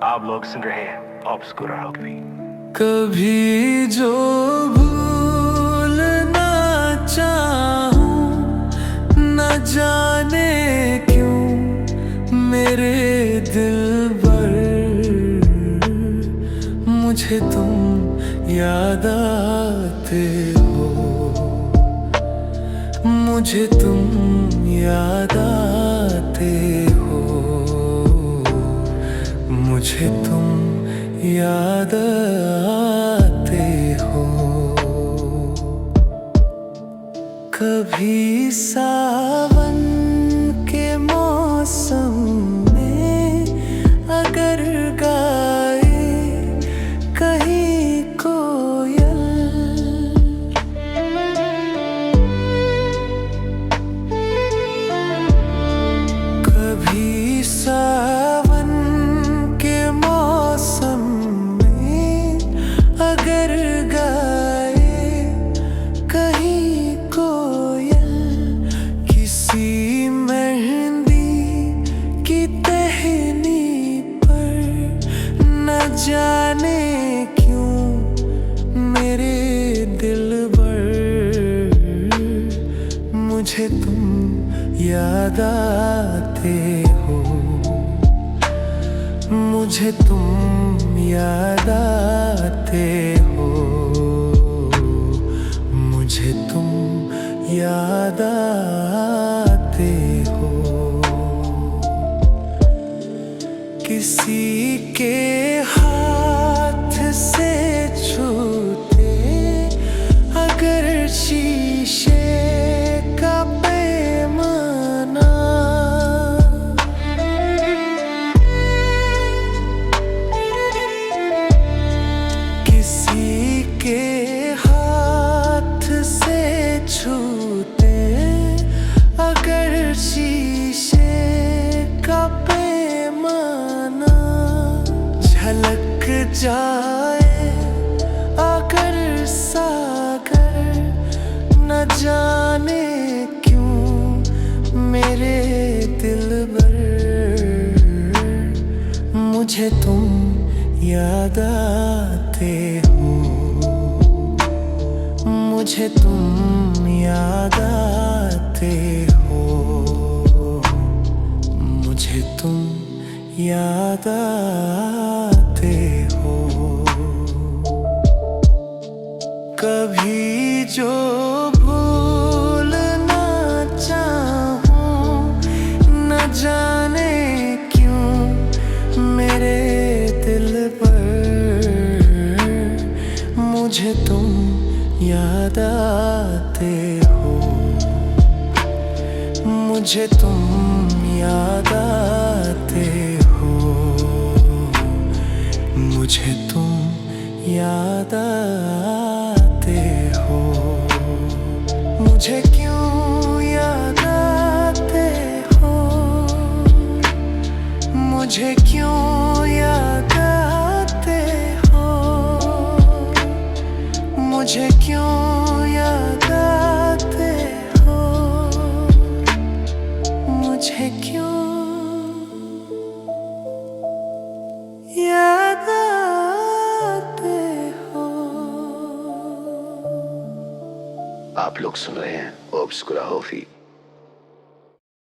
आप लोग सुन रहे हैं ऑब्सक्यूरा हॉबी। कभी जो भूलना चाहूं, न जाने क्यों मेरे दिलबर मुझे तुम याद आते हो, मुझे तुम याद आते हो, मुझे तुम याद आते हो। कभी सावन के मौसम में अगर गाए कहीं कोयल, कभी सावन के मौसम में अगर गाए कहीं कोयल, किसी मेहंदी की टहनी पर न जाने क्यों मेरे दिलबर मुझे तुम याद आते हो, मुझे तुम याद आते हो, मुझे तुम याद आते हो। किसी के हाथ से छूते अगर शीशे का पैमाना, किसी के हाथ से छूते अगर शीशे का पैमाना, झलक जाए अगर सागर न जाने क्यों मेरे दिलबर मुझे तुम याद आते हो, मुझे तुम याद आते हो, मुझे तुम याद आते हो। कभी जो भूलना चाहूं, न जाने क्यों मेरे दिल पर मुझे तुम याद आते हो, मुझे तुम याद आते हो, मुझे तुम याद आते हो। मुझे क्यों याद आते हो, मुझे क्यों याद आते हो, मुझे क्यों याद आते हो, मुझे क्यों याद आते हो। आप लोग सुन रहे हैं ऑब्सक्यूरा हॉबी।